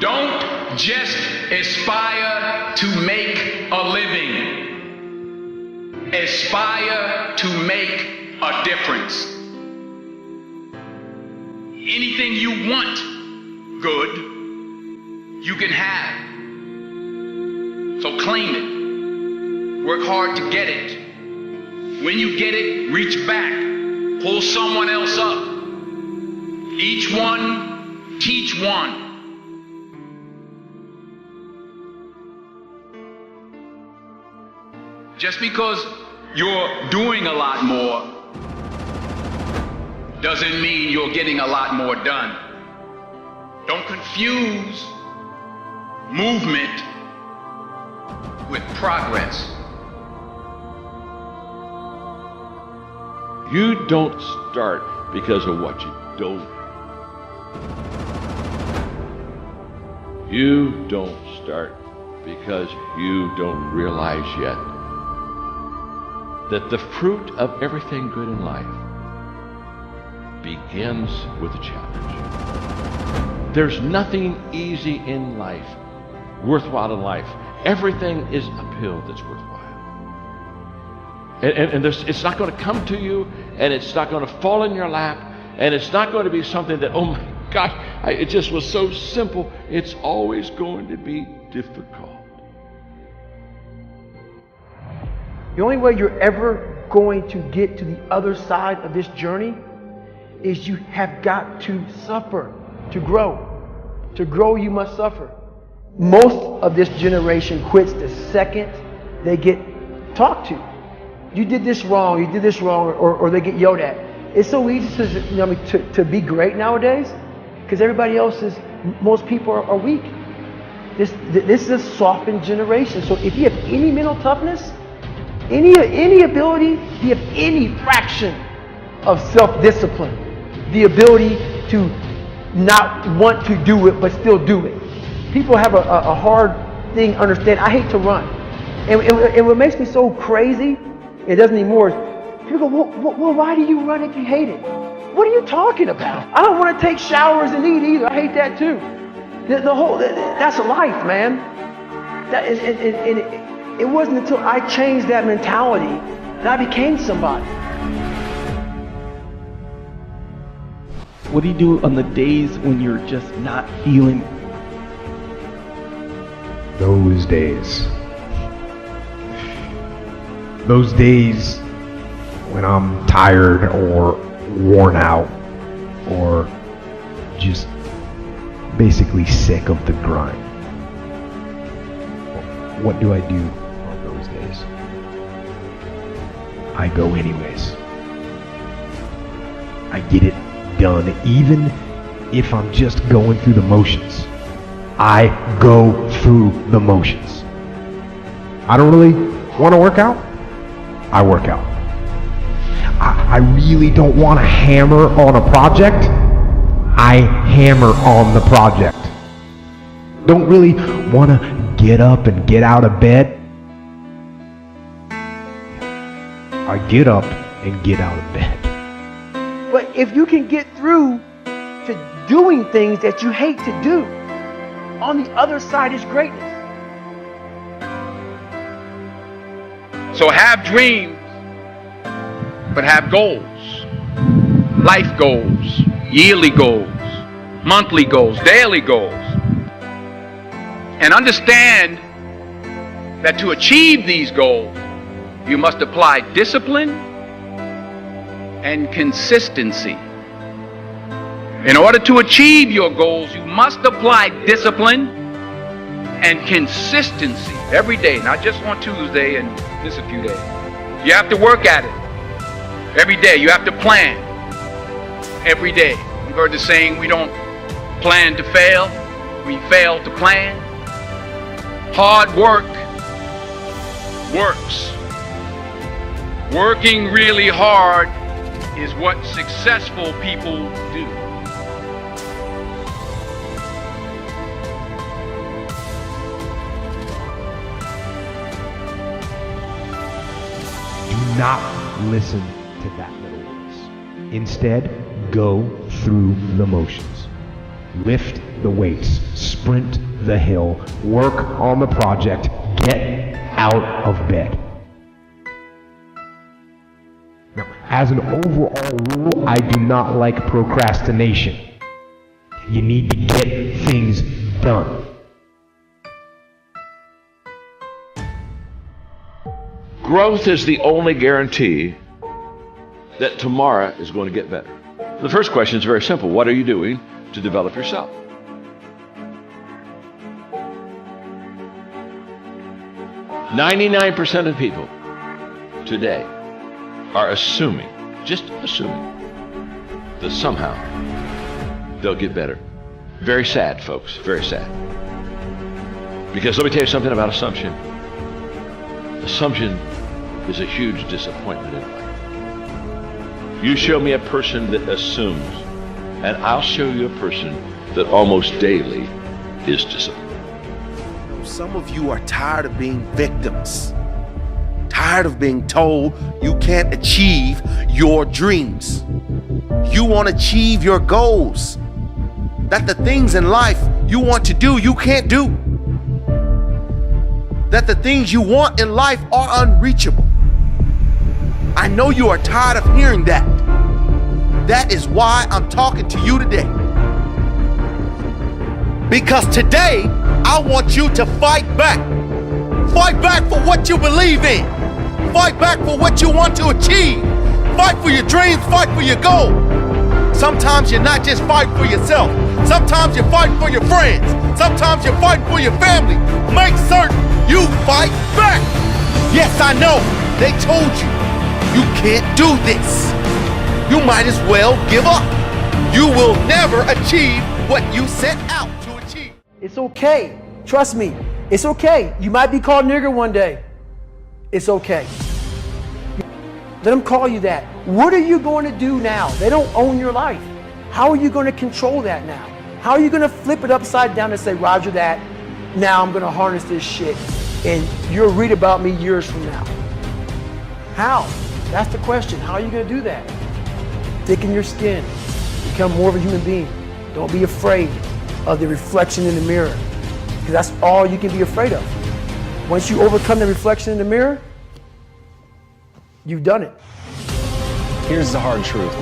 Don't just aspire to make a living. Aspire to make a difference. Anything you want good, you can have. So claim it. Work hard to get it. When you get it, reach back. Pull someone else up. Each one, teach one. Just because you're doing a lot more doesn't mean you're getting a lot more done. Don't confuse movement with progress. You don't start because of what you don't. You don't start because you don't realize yet that the fruit of everything good in life begins with a challenge. There's nothing easy in life, worthwhile in life. Everything is uphill that's worthwhile. And it's not going to come to you, and it's not going to fall in your lap, and it's not going to be something that, oh my gosh, it just was so simple. It's always going to be difficult. The only way you're ever going to get to the other side of this journey is you have got to suffer to grow. To grow, you must suffer. Most of this generation quits the second they get talked to. You did this wrong, you did this wrong, or they get yelled at. It's so easy to be great nowadays because everybody else is, most people are weak. This is a softened generation. So if you have any mental toughness, any ability, you have any fraction of self-discipline, the ability to not want to do it but still do it. People have a hard thing to understand. I hate to run. And what makes me so crazy, it doesn't anymore, is people go, well, why do you run if you hate it? What are you talking about? I don't want to take showers and eat either. I hate that too. That's life, man. It wasn't until I changed that mentality that I became somebody. What do you do on the days when you're just not feeling? Those days when I'm tired or worn out or just basically sick of the grind. What do I do on those days? I go anyways. I get it done, even if I'm just going through the motions. I go through the motions. I don't really want to work out. I work out. I really don't want to hammer on a project. I hammer on the project. Don't really want to get up and get out of bed. I get up and get out of bed. But if you can get through to doing things that you hate to do, on the other side is greatness. So have dreams, but have goals. Life goals, yearly goals, monthly goals, daily goals. And understand that to achieve these goals, you must apply discipline and consistency. In order to achieve your goals, you must apply discipline and consistency every day, not just on Tuesday and miss a few days. You have to work at it every day. You have to plan every day. You've heard the saying, we don't plan to fail, we fail to plan. Hard work works. Working really hard is what successful people do. Do not listen to that little voice. Instead, go through the motions. Lift the weights, sprint the hill, work on the project, get out of bed. Now, as an overall rule, I do not like procrastination. You need to get things done. Growth is the only guarantee that tomorrow is going to get better. The first question is very simple. What are you doing to develop yourself? %99 of people today are assuming, just assuming, that somehow they'll get better. Very sad, folks, very sad. Because let me tell you something about assumption. Assumption is a huge disappointment in life. You show me a person that assumes, and I'll show you a person that almost daily is disappointed. Some of you are tired of being victims, tired of being told you can't achieve your dreams. You want to achieve your goals, that the things in life you want to do, you can't do. That the things you want in life are unreachable. I know you are tired of hearing that. That is why I'm talking to you today. Because today, I want you to fight back. Fight back for what you believe in. Fight back for what you want to achieve. Fight for your dreams, fight for your goal. Sometimes you're not just fighting for yourself. Sometimes you're fighting for your friends. Sometimes you're fighting for your family. Make certain you fight back. Yes, I know. They told you, you can't do this. You might as well give up. You will never achieve what you set out to achieve. It's okay. Trust me. It's okay. You might be called nigger one day. It's okay. Let them call you that. What are you going to do now? They don't own your life. How are you going to control that now? How are you going to flip it upside down and say, Roger that, now I'm going to harness this shit and you'll read about me years from now? How? That's the question. How are you going to do that? Thicken your skin. Become more of a human being. Don't be afraid of the reflection in the mirror, because that's all you can be afraid of. Once you overcome the reflection in the mirror, you've done it. Here's the hard truth.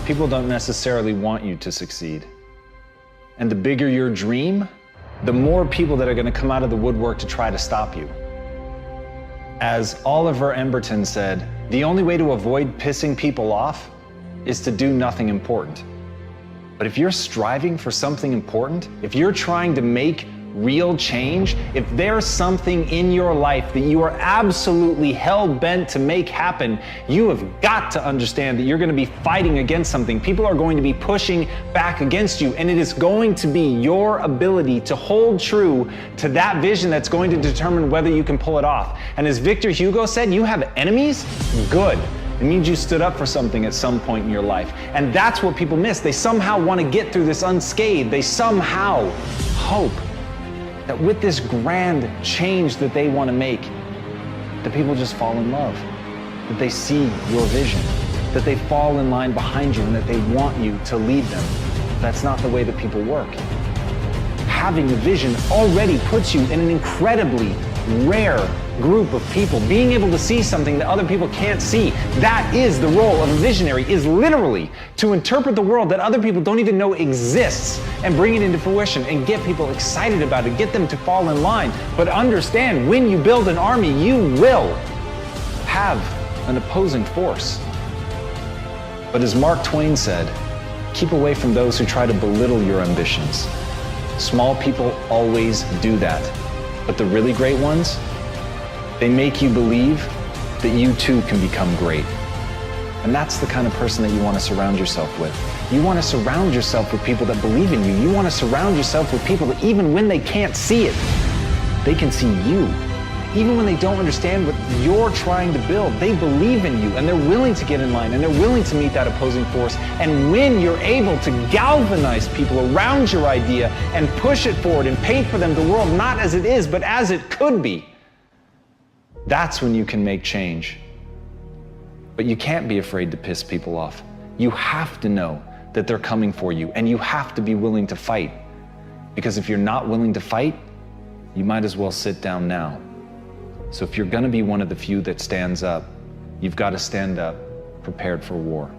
People don't necessarily want you to succeed. And the bigger your dream, the more people that are going to come out of the woodwork to try to stop you. As Oliver Emberton said, the only way to avoid pissing people off is to do nothing important. But if you're striving for something important, if you're trying to make real change, if there's something in your life that you are absolutely hell-bent to make happen, you have got to understand that you're going to be fighting against something. People are going to be pushing back against you, and it is going to be your ability to hold true to that vision that's going to determine whether you can pull it off. And as Victor Hugo said, you have enemies? Good. It means you stood up for something at some point in your life. And that's what people miss. They somehow want to get through this unscathed. They somehow hope that with this grand change that they want to make, that people just fall in love, that they see your vision, that they fall in line behind you, and that they want you to lead them. That's not the way that people work. Having a vision already puts you in an incredibly rare group of people. Being able to see something that other people can't see, that is the role of a visionary, is literally to interpret the world that other people don't even know exists and bring it into fruition and get people excited about it, get them to fall in line. But understand, when you build an army, you will have an opposing force. But as Mark Twain said, keep away from those who try to belittle your ambitions. Small people always do that, but the really great ones, they make you believe that you too can become great. And that's the kind of person that you want to surround yourself with. You want to surround yourself with people that believe in you. You want to surround yourself with people that even when they can't see it, they can see you. Even when they don't understand what you're trying to build, they believe in you and they're willing to get in line and they're willing to meet that opposing force. And when you're able to galvanize people around your idea and push it forward and paint for them the world not as it is, but as it could be, that's when you can make change. But you can't be afraid to piss people off. You have to know that they're coming for you, and you have to be willing to fight. Because if you're not willing to fight, you might as well sit down now. So if you're gonna be one of the few that stands up, you've got to stand up prepared for war.